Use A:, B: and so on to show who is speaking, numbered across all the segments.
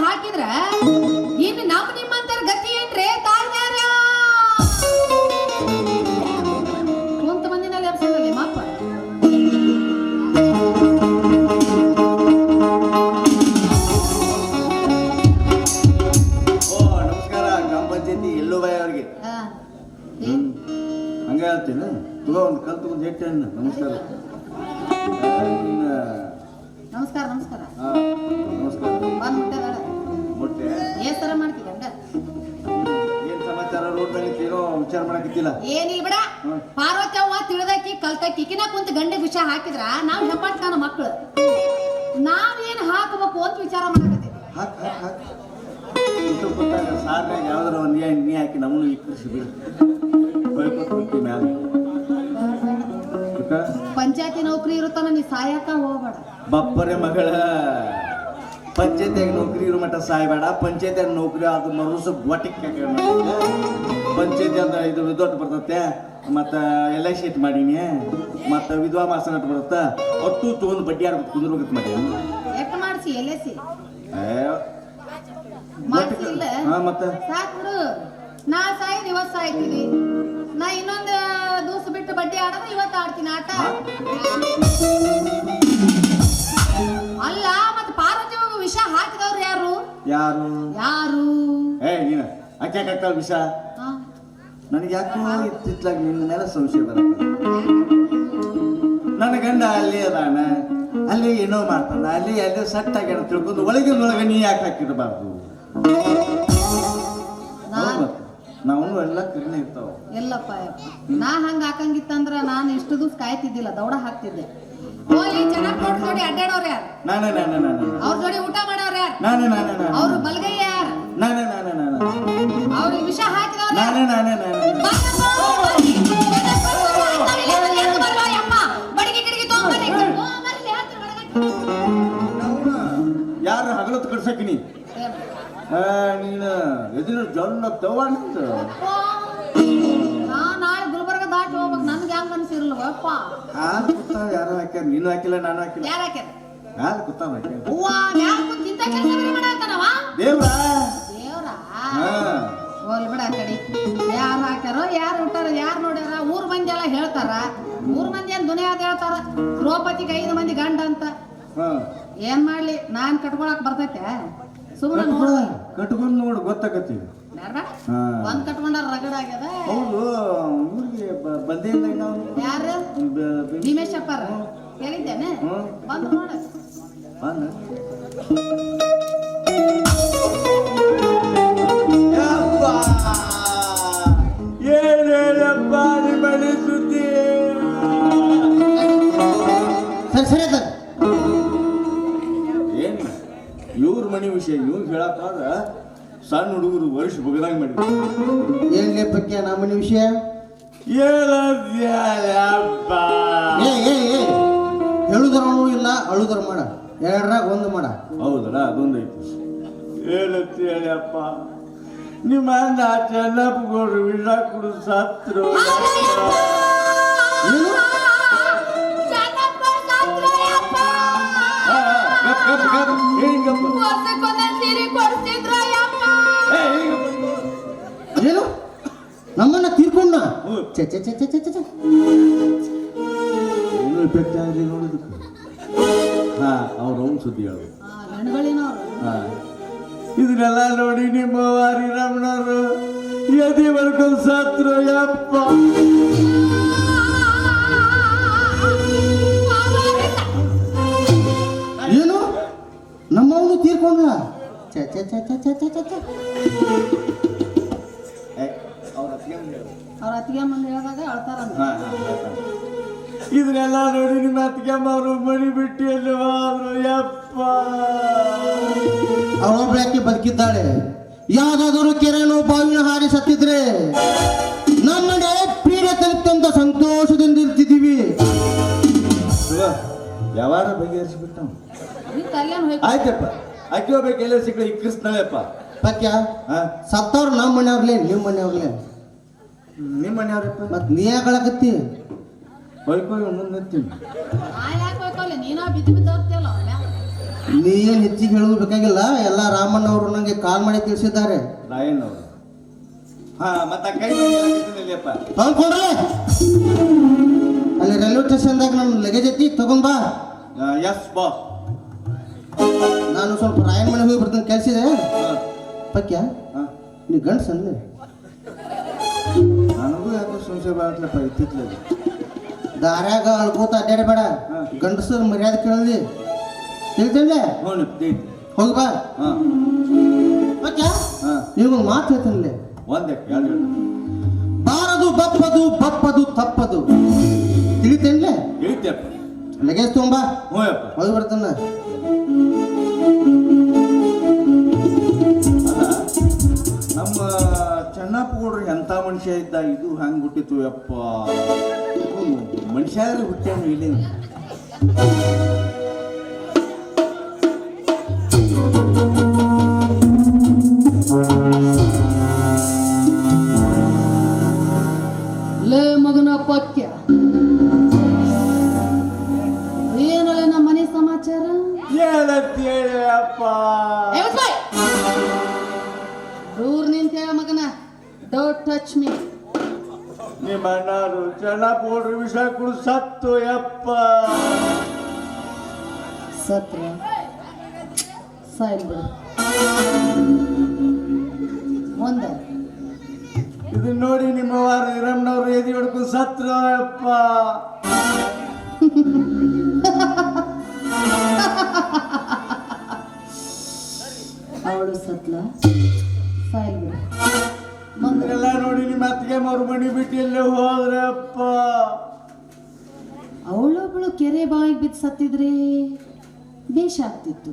A: ಹಾಕಿದ್ರ ಇನ್ನು ನಿಮ್ಮಂತರ ಗತಿ ಏನ್ರಿ ತಾಳ್ಮ್ಯಾರ ಕುಂತ ಮಂದಿನಲ್ಲಿ ಎಬ್ಸದಲ್ಲಿ ಮಾಪ
B: ನಮಸ್ಕಾರ ಗ್ರಾಮ ಪಂಚಾಯತಿ ಎಲ್ಲೋ ಬಾಯ್ ಅವ್ರಿಗೆ ಹಂಗ ಹೇಳ್ತೇನೆ ತಗೋ ಒಂದು ಕಲ್ ತಗೊಂಡು ಹೇಳ್ತೇನೆ ನಮಸ್ಕಾರ
A: ನಮಸ್ಕಾರ ನಮಸ್ಕಾರ
B: ನಮಸ್ಕಾರ
A: ಬಂದ್ ಮುಟ್ಟೆ ಬೇಡ
B: ಮೊಟ್ಟೆ
A: ಏನ್ ತರ ಮಾಡ್ತೀವಿ ಗಂಡ
B: ಏನ್ ಸಮಾಚಾರ ರೋಡ್ ಮೇಲೆ ಏನೋ ವಿಚಾರ ಮಾಡಕತ್ತಿಲ್ಲ
A: ಏನಿಲ್ಲ ಬಿಡ ಪಾರ್ವತಿ ಅವ್ವ ತಿಳಿದಾಕಿ ಕಲ್ತಾಕಿ ಕಿನ ಕುಂತ ಗಂಡ ವಿಷಯ ಹಾಕಿದ್ರ ನಾವ್ ಹೆಪ್ಪಾಟ್ಕಾನ ಮಕ್ಳು ನಾವೇನ್ ಹಾಕಬೇಕು ಅಂತ ವಿಚಾರ ಮಾಡಕತ್ತೀವಿ
B: ಹಾಕ್ ಹಾಕ್ ಹಾಕ್ ಊಟ ಕೊಟ್ಟಾಗ ಸಾರ್ನಾಗ ಯಾವ್ದಾರ ಒಂದು ನೀ ಹಾಕಿ ನಮ್ಮನ್ನು ಇಕ್ಕರಿಸಿ ಬಿಡು ಬೈಕೊಟ್ಟು ಮ್ಯಾಲ
A: ಪಂಚಾಯತಿ ನೌಕರಿ ಇರುತ್ತಾನ ನೀ ಸಾಯಕ ಹೋಗ್ಬೇಡ
B: ಬಪ್ಪರೆ ಮಗಳ ಪಂಚಾಯತಿಯಾಗ ನೌಕರಿ ಇರೋ ಮಟ್ಟ ಸಾಯ್ಬೇಡ ಪಂಚಾಯತಿಯಾಗ ನೌಕರಿ ಅದು ಮರುಸ ಗೊಟ್ಟಿಗೆ ಪಂಚಾಯತಿ ಅಂತ ಇದು ವಿದೋಟ್ ಬರ್ತತೆ ಮತ್ತು ಎಲ್ಲ ಶೀಟ್ ಮಾಡೀನಿ ಮತ್ತು ವಿಧವಾ ಮಾಸನ ಬರುತ್ತಾ ಒಟ್ಟು ತೊಗೊಂಡು ಬಡ್ಡಿ ಆಡ್ಬೇಕು ಕುಂದ್ರಬೇಕಂತ ಮಾಡಿ
A: ಎಟ್ ಮಾಡಿಸಿ ಎಲೆಸಿ ಮಾಡಿಸಿಲ್ಲ
B: ಮತ್ತೆ
A: ಸಾಕು ಬಿಡು ನಾ ಸಾಯ್ದು ಇವತ್ತು ಸಾಯ್ತೀನಿ ನಾ ಇನ್ನೊಂದು ದಿವಸ ಬಿಟ್ಟು ಬಡ್ಡಿ ಆಡೋದು ಇವತ್ತು ಆಡ್ತೀನಿ ಆಟ ಅಲ್ಲ ಮತ್ತೆ ಪಾರ್ವತಿ ವಿಷ ಹಾಕಿದವ್ರು ಯಾರು
B: ಯಾರು
A: ಯಾರು
B: ನೀನ ಅಕ್ಕ ಹಾಕ್ತಾಳ ವಿಷ ನನಗೆ ಯಾಕೋ ಇತ್ತಿತ್ಲಾಗ ನಿನ್ನ ಮೇಲೆ ಸಂಶಯ ಬರುತ್ತೆ ನನ್ನ ಗಂಡ ಅಲ್ಲಿ ಅದಾನ ಅಲ್ಲಿ ಏನೋ ಮಾಡ್ತಾನ ಅಲ್ಲಿ ಸೆಟ್ ಆಗ್ಯಾನ ತಿಳ್ಕೊಂಡು ಒಳಗಿನೊಳಗೆ ನೀ ಯಾಕೆ ಹಾಕಿರಬಾರ್ದು ನಾವು ಎಲ್ಲ ಕರಿನೇ ಇರ್ತಾವ
A: ಎಲ್ಲಪ್ಪ ನಾ ಹಂಗ ಹಾಕಂಗಿತ್ತಂದ್ರ ನಾನು ಎಷ್ಟು ದಿವಸ ಕಾಯ್ತಿದ್ದಿಲ್ಲ ದೌಡ ಹಾಕ್ತಿದ್ದೆ ಹೋಗಿ ಚೆನ್ನಾಗಿ ನೋಡ್ ನೋಡಿ ಅಡ್ಡಾಡೋರು ಯಾರು ಅವ್ರ ಜೋಡಿ ಊಟ ಮಾಡೋರು ಯಾರು ಅವ್ರ ಬಲ್ಗೈ ಯಾರು ಅವ್ರಿಗೆ ವಿಷ ಹಾಕಿದವ್ರು
B: ಯಾರು ಹಗಲತ್ತು ಕಡ್ಸಕಿನಿ ನೀನು ಎದುರು ಜೊಲ್ಲ ತಗೊಂಡು
A: ನಾಳೆ ಗುಲ್ಬರ್ಗ ದಾಟಿ ಹೋಗ್ಬೇಕು ನನ್ಗೆ ಹೆಂಗ ಅನ್ಸಿರ್ಲವಪ್ಪ
B: ಹಾಲು ಕುತ್ತಾವ ಯಾರು ಹಾಕ್ಯಾರ ನೀನು ಹಾಕಿಲ್ಲ ನಾನು ಹಾಕಿಲ್ಲ
A: ಯಾರು ಹಾಕ್ಯಾರ
B: ಹಾಲು ಕುತ್ತಾವ ಹಾಕ್ಯಾರ
A: ದೇವ್ರ ಹೋಗ್ಲಿ ಬಿಡ ಆ ಕಡೆ ಯಾರು ಹಾಕ್ಯಾರೋ ಯಾರು ಹುಟ್ಟಾರ ಯಾರು ನೋಡ್ಯಾರ ಊರ್ ಮಂದಿ ಎಲ್ಲ ಹೇಳ್ತಾರ ಊರ್ ಮಂದಿ ಏನ್ ದುನಿಯಾದ ಹೇಳ್ತಾರ ದ್ರೌಪದಿಗೆ 5 ಮಂದಿ ಗಂಡ ಅಂತ ಏನ್ ಮಾಡ್ಲಿ ನಾನ್ ಕಟ್ಕೊಳಕ್ ಬರ್ತೈತೆ ಸುಮ್ಮನೆ ನೋಡ
B: ಕಟ್ಕೊಂಡು ನೋಡು ಗೊತ್ತಾಗತ್ತಿ
A: ಒಂದ್ ಕಟ್ಕೊಂಡಾರ ರಗಡ ಆಗ್ಯದ
B: ಹೌದು ಊರಿಗೆ ಬಂದೇ ಇಲ್ಲ ನಾವು
A: ಯಾರು ಭೀಮೇಶಪ್ಪ ಹೇಳಿದ್ದೇನೆ ಬಂದು ನೋಡ
B: ಏನೇನಪ್ಪ ಮನೆ ಸುದ್ದಿ
C: ಸರಿ
B: ಏನ್ ಇವ್ರ ಮನೆ ವಿಷಯ ಇವ್ರು ಹೇಳಕ್ಕಾದ್ರ ಸಣ್ಣ ಹುಡುಗರು ವರ್ಷ ಬಗದಂಗ ಮಾಡಿ
C: ಏನ್ ಲೇಪಕ್ಕೆ ನಮ್ಮನೆ ವಿಷಯ ಹೇಳುದರನು ಇಲ್ಲ ಅಳುದರ ಮಾಡ ಎರಡರಾಗ ಒಂದು ಮಾಡ
B: ಹೌದಲ್ಲ ಅದೊಂದೈತಿ ಹೇಳತ್ತಿ ಹೇಳಿಯಪ್ಪ ನಿಮ್ಮ ಅಣ್ಣ ಚೆನ್ನಪ್ಪಗೌಡ್ರು ವಿಷ ಕುಡು ಸತ್ರು
C: ಏನು ನಮ್ಮನ್ನ ತೀರ್ಕೊಂಡ
B: ನೋಡಿದ ಅವ್ರ ಅವ್ನ ಸುದ್ದಿ ಹೇಳು ಇದನ್ನೆಲ್ಲ ನೋಡಿ ನಿಮ್ಮ ವಾರಿ ರಮಣರು ಎದಿ ಬರ್ಕೊಂಡು ಸತ್ರು ಯಪ್ಪ
C: ಏನು ನಮ್ಮವನು ತೀರ್ಕೊಂಡ
A: ಅವ್ರ ಅತ್ತಿಗೆ ಮಂದಿ ಹೇಳಿದಾಗ ಅಳ್ತಾರ
B: ಇದನ್ನೆಲ್ಲ ನೋಡಿ ನಿಮ್ಮ ಅತ್ತಿಗೆಮ್ಮ ಅವರು ಮನಿ ಬಿಟ್ಟು ಎಲ್ಲಿ ಹೋದ್ರು ಯಪ್ಪ
C: ಅವಳೊಬ್ಬಳಕ್ಕೆ ಬದುಕಿದ್ದಾಳೆ ಯಾವ್ದಾದ್ರು ಕೆರೆನೋ ಬಾವಿನ ಹಾರಿ ಸತ್ತಿದ್ರೆ ನಮ್ಮನೆ ಪೀಡೆ ತಲುಪ್ತಂತ ಸಂತೋಷದಿಂದ ಇರ್ತಿದ್ದೀವಿ
B: ಯಾವಾರ ಬಗೆಹರಿಸಿಬಿಟ್ಟ
A: ಆಯ್ತಪ್ಪ
B: ಅಕ್ಕಿ ಹೋಗ್ಬೇಕು ಎಲ್ಲ ಸಿಕ್ಕಳು ಈ ಕೃಷ್ಣಪ್ಪ
C: ಪಕ್ಯ ಸತ್ತವ್ರು ನಮ್ಮ ಮನೆಯವ್ರಲೇ ನಿಮ್ಮ ಮನೆಯವ್ರಲೇ
B: ನಿಮ್ಮ ಮನೆಯವ್ರಪ್ಪ
C: ಮತ್ ನೀ ಯಾಕಳಕತ್ತಿ
B: ಬೈಕೋಗಿ ಮುಂದೆ ನಿಂತೀನಿ
A: ಯಾಕೆ ಹೋಗ್ಕೊಳ್ಳಿ ನೀನೋ ಬಿದ್ದು ಬಿದ್ದು ಹೋಗ್ತೀವಲ್ಲ
C: ನೀ ಏನು ಹೆಚ್ಚಿಗೆ ಹೇಳೋದು ಬೇಕಾಗಿಲ್ಲ. ಎಲ್ಲ ರಾಮಣ್ಣ ಅವರು ನನಗೆ ಕಾಲ್ ಮಾಡಿ ತಿಳಿಸಿದ್ದಾರೆ.
B: ರಾಯಣ್ಣ ಅವರು. ಹಾ ಮತ್ತ ಕೈ ಹೇಳಿಯಪ್ಪ
C: ಕೊಡ್ರಿ. ಅಲ್ಲಿ ರೈಲ್ವೆ ಸ್ಟೇಷನ್ದಾಗ ನನ್ನ ಲಗೇಜ್ ಐತಿ ತಗೊಂಡ್ ಬಾ.
B: Yes boss.
C: ನಾನು ಸ್ವಲ್ಪ ರಾಯಣ್ಣ ಮನೆ ಹೋಗಿ ಬರ್ತೀನಿ, ಕೆಲಸ ಇದೆ. ಪಕ್ಯ ನೀ ಗಂಡ್ಸ ಅನ್ಲಿ.
B: ನನಗೂ ಯಾಕೋ ಸಂಶಯ ಬಾಟ್ಲಪ್ಪ ಇತ್ತಿತ್ಲಲ್ಲಿ.
C: ದಾರ್ಯಾಗ ಅಳ್ಕೋತ ಅಡ್ಡಾಡಬೇಡ. ಗಂಡಸರ ಮರ್ಯಾದೆ ಕೇಳಲಿ ತಿಳ್ತಿಲ್ಲ. ಹೋಗಿ ಬಾ. ನೀವೊಂದು ಮಾತು ಹೇಳ್ತಾನಲ್ಲಿ.
B: ಒಂದೇ ಯಾರು
C: ಬಾರದು ಬಪ್ಪದು ಬಪ್ಪದು ತಪ್ಪದು ತಿಳಿತೇನ್ಲೆ.
B: ಹೇಳ್ತೇಪ್ಪ.
C: ಲಗೇಜ್ ತಗೊಂಬಾ.
B: ಹ್ಞೂಯಪ್ಪ.
C: ಹೋಗಿ ಬರ್ತಾನ.
B: ನಮ್ಮ ಚೆನ್ನಪ್ಪ ಗೌಡ್ರಿಗೆ ಎಂಥ ಮನುಷ್ಯ ಇದ್ದ, ಇದು ಹಂಗೆ ಹುಟ್ಟಿತ್ತು ಯಪ್ಪ. ಮನುಷ್ಯ ಹುಟ್ಟ್ಯಾನ ಇಲ್ಲಿ.
A: ಲೇ ಮಗನ ಪಕ್ಯ, ಏನಲ್ಲ ನಮ್ಮ ಮನೆ ಸಮಾಚಾರ?
B: ಏನಂತೇಳಪ್ಪ
A: ದೂರ ನಿಂತ ಮಗನ. Don't touch me.
B: ನಿಮ್ಮ ಅಣ್ಣಾರು ಚೆನ್ನಪ್ಪ ಗೌಡ್ರ ವಿಷಯ ಕೂಡ ಸತ್ತು ಯಪ್ಪ.
A: ಸತ್ರ ಸಾಯ್ಬಿಡು ಒಂದ.
B: ಇದನ್ನ ನೋಡಿ ನಿಮ್ಮ ವಾರ ಹಿರಮ್ಮನವ್ರು ಎದಿ ಹೊಡ್ಕೊಂಡು ಸತ್ರ ಯಪ್ಪ.
A: ಅವಳು ಸತ್ಲ ಸಾಯ್ಬಿಡು.
B: ಎಲ್ಲ ನೋಡಿ ನಿಮ್ಮ ಅತ್ತಿಗೆ ಮರು ಮಣಿ ಬಿಟ್ಟು ಎಲ್ಲೇ ಹೋದ್ರೆ ಅಪ್ಪ.
A: ಅವಳೊಬ್ಳು ಕೆರೆ ಬಾಯಿಗೆ ಬಿದ್ದು ಸತ್ತಿದ್ರೆ ಬೇಷ ಆಗ್ತಿತ್ತು,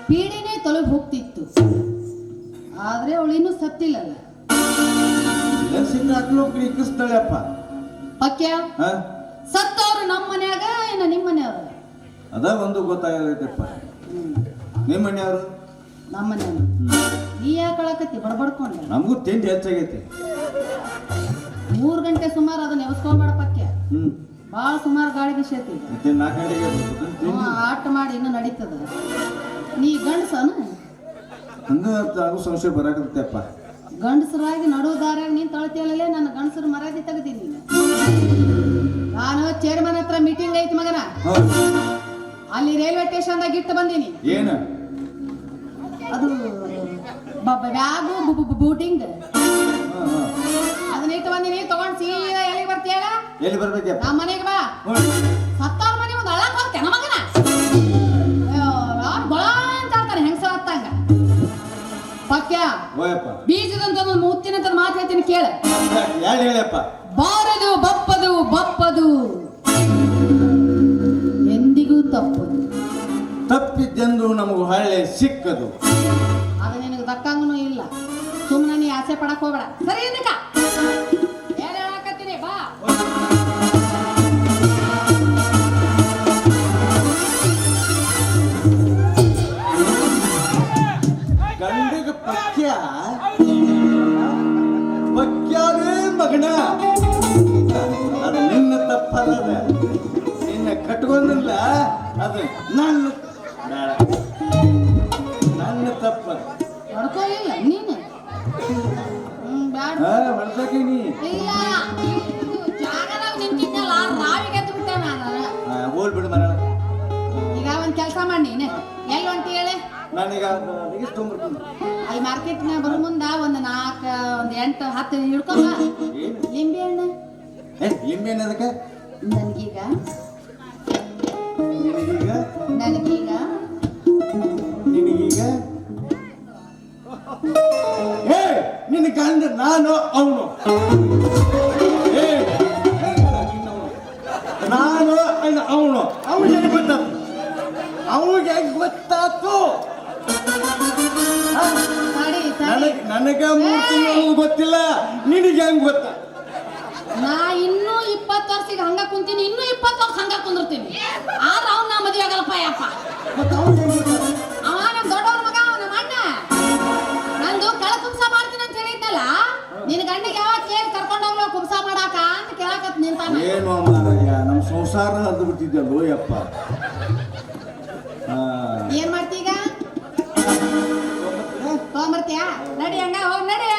A: ಪೀಡಿನೇ ತೊಲಗಿ ಹೋಗ್ತಿತ್ತು. ಆದ್ರೆ ಅವಳು ಇನ್ನೂ ಸತ್ತಿಲ್ಲಲ್ಲ.
B: ಇಕ್ಕಿಸ್ತಾಳೆಪ್ಪ.
A: ಪಕ್ಯ ಸತ್ತವ್ರು ನಮ್ಮ ಮನ್ಯಾಗ ಇನ್ನು ನಿಮ್ಮ ಮನೆಯವ್ರ?
B: ಅದ ಒಂದು ಗೊತ್ತಾಗೈತಪ್ಪ. ನಿಮ್ಮ ಮನೆಯವರು?
A: ನಮ್ಮ ಮನೆಯವ್ರು. ನೀ ಯಾಕೆ ಕಳಕತ್ತಿ ಬಡಬಡ್ಕೊಂಡ?
B: ನಮಗೂ ತಿಂಡಿ ಹೆಚ್ಚಾಗೈತಿ.
A: 3 ಗಂಟೆ ಸುಮಾರು ಅದನ್ನ ನೆವಸ್ಕೊಬೇಡ ಪಕ್ಯ. ಭಾಳ ಸುಮಾರು ಗಾಳಿ ಬಿಸೈತಿ.
B: 4 ಗಂಟೆಗೆ
A: ಆಟ ಮಾಡಿ ಇನ್ನೂ ನಡೀತದ. ನೀ ಗಂಡಸನ?
B: ಹಂಗ ಸಂಶಯ ಬರಾಕತ್ತಪ್ಪ.
A: ಗಂಡಸರಾಗಿ ನಡು ದಾರ್ಯಾಗ ನೀನ್ ತಳ್ತಿಯಲ್ಲೇ ನನ್ನ ಗಂಡಸರು ಮರ್ಯಾದೆ ತೆಗೆದೀನಿ ನೀನು. ನಾನು ಚೇರ್ಮನ್ ಹತ್ರ ಮೀಟಿಂಗ್ ಐತಿ ಮಗನ. ಅಲ್ಲಿ ರೈಲ್ವೆ ಸ್ಟೇಷನ್ದಾಗ ಇಟ್ಟು ಬಂದೀನಿ.
B: ಏನು
A: ಅದು ಬ್ಯಾಗು ಬೂಟಿಂಗ್ ಅದನ್ನ ಇಟ್ಟು ಬಂದೀನಿ. ತಗೊಂಡ್ ಸೀದಾ ಎಲ್ಲಿ ಬರ್ತೀಯ?
B: ಎಲ್ಲಿ ಬರ್ಬೇಕು?
A: ನಮ್ಮ ಮನೆಗೆ ಬಾ. ಸತ್ತವ್ರ ಮನೆ ಒಂದು ಅಳಕ್ ಹೋಗ್ತೇನ ಮಗನ? ಗೊಳ ಅಂತ ಹೇಳ್ತಾನೆ ಹೆಂಗಸ ಹತ್ತಂಗ. ಪಕ್ಯ ಬೀಜದಂತ ಮುತ್ತಿನಂತ ಮಾತು ಹೇಳ್ತೀನಿ ಕೇಳ.
B: ಹೇಳಪ್ಪ.
A: ಬಾರದು ಬಪ್ಪದು ಬಪ್ಪದು ಎಂದಿಗೂ ತಪ್ಪದು.
B: ತಪ್ಪಿದ್ದೆಂದು ನಮಗೂ ಹಳ್ಳೆ ಸಿಕ್ಕದು.
A: ಅದು ನಿನಗೆ ದಕ್ಕಂಗೂ ಇಲ್ಲ. ಸುಮ್ಮನೆ ನೀ ಆಸೆ ಪಡಕ್ ಹೋಗ್ಬೇಡ. ಸರಿ ಇದಕ್ಕ ಏನ್ ಹೇಳಕತ್ತೀನಿ ಬಾ.
B: ಗಂಡಿಗ ಪಕ್ಯ ಪಕ್ಯಾವೇ ಮಗನ. ಅದು ನಿನ್ನ ತಪ್ಪಲ್ಲ, ನಿನ್ನ ಕಟ್ಕೊಂಡಿಲ್ಲ. ಅದು ನನ್ನ ತಪ್ಪ.
A: ಹೊಡ್ಕೊಳ್ಳಿಲ್ಲ ನೀನು.
B: ಹೊಡ್ಸಕೀನಿ
A: ಇಲ್ಲ ಜಾಗದಾಗ ನಿಂತಿದ್ದಲ್ಲ ರಾವಿಗೆ ಎದ್ದು ಬಿಟ್ಟೆ ನಾನು.
B: ಹೋಲ್ ಬಿಡು ಮರ.
A: ಈಗ ಒಂದ್ ಕೆಲಸ ಮಾಡಿ ನೀನು ಎಲ್ಲಿ ಹೊಂಟಿ ಹೇಳಿ.
B: ನಾನೀಗ
A: ಅಲ್ಲಿ ಮಾರ್ಕೆಟ್ನಾಗ ಬರೋ ಮುಂದ ಒಂದು 8 10 ಹಿಡ್ಕೊಂಬ ಲಿಂಬೆ ಹಣ್ಣು.
B: ಲಿಂಬೆ ಅದಕ್ಕೆ
A: ನನಗೀಗ
B: ನಿನಗೀಗ ನಿನ್ನ ಗಂಡ ನಾನು ಅವನು. ನಾನು ಅವನು ಅವ್ನಿಗೆ ಹೆಂಗ್ ಗೊತ್ತಾತು? ಅವ್ನಿಗೆ ಹೆಂಗ್ ಗೊತ್ತಾತು? ನನಗ 3 ತಿಂಗಳು ಗೊತ್ತಿಲ್ಲ, ನಿನಗೆ ಹೆಂಗ್ ಗೊತ್ತ?
A: ನಾ ಇನ್ನೂ 20 ವರ್ಷಕ್ಕೆ ಹಂಗ ಕುಂತೀನಿ, ಇನ್ನೂ 20 ವರ್ಷ ಹಂಗ ಕುಂದಿರ್ತೀನಿ. ಆದ್ರೆ ಅವ್ನ ನಾ ಮದುವೆ ಆಗಲ್ಲಪ್ಪ ಯಪ್ಪ. ಅವ ನಮ್ ದೊಡ್ಡವ್ರ ಮಗ, ನಮ್ಮ ಅಣ್ಣ. ನಂದು ಕಳ ಕುಂಸ ಮಾಡ್ತೀನಿ ಅಂತ ಹೇಳಿದ್ನಲ್ಲ, ನಿನ್ನ ಗಂಡಿಗೆ ಯಾವಾಗ ಕೇಳಿ ಕರ್ಕೊಂಡು ಹೋಗ್ಲೋ ಕುಂಸ ಮಾಡಾಕ ಅಂತ ಕೇಳಕತ್ ನಿಂತಾನ.
B: ಏನು ಮಾರಯ್ಯ, ನಮ್ಮ ಸಂಸಾರ ಹರಿದು ಬಿಟ್ಟಿದ್ದಲ್ಲೋ ಯಪ್ಪ.
A: ಏನ್ ಮಾಡ್ತೀಗ ತೊಗೊಂಬರ್ತೀಯ ನಡಿ ಹಂಗ ಹೋಗ್ ನಡಿ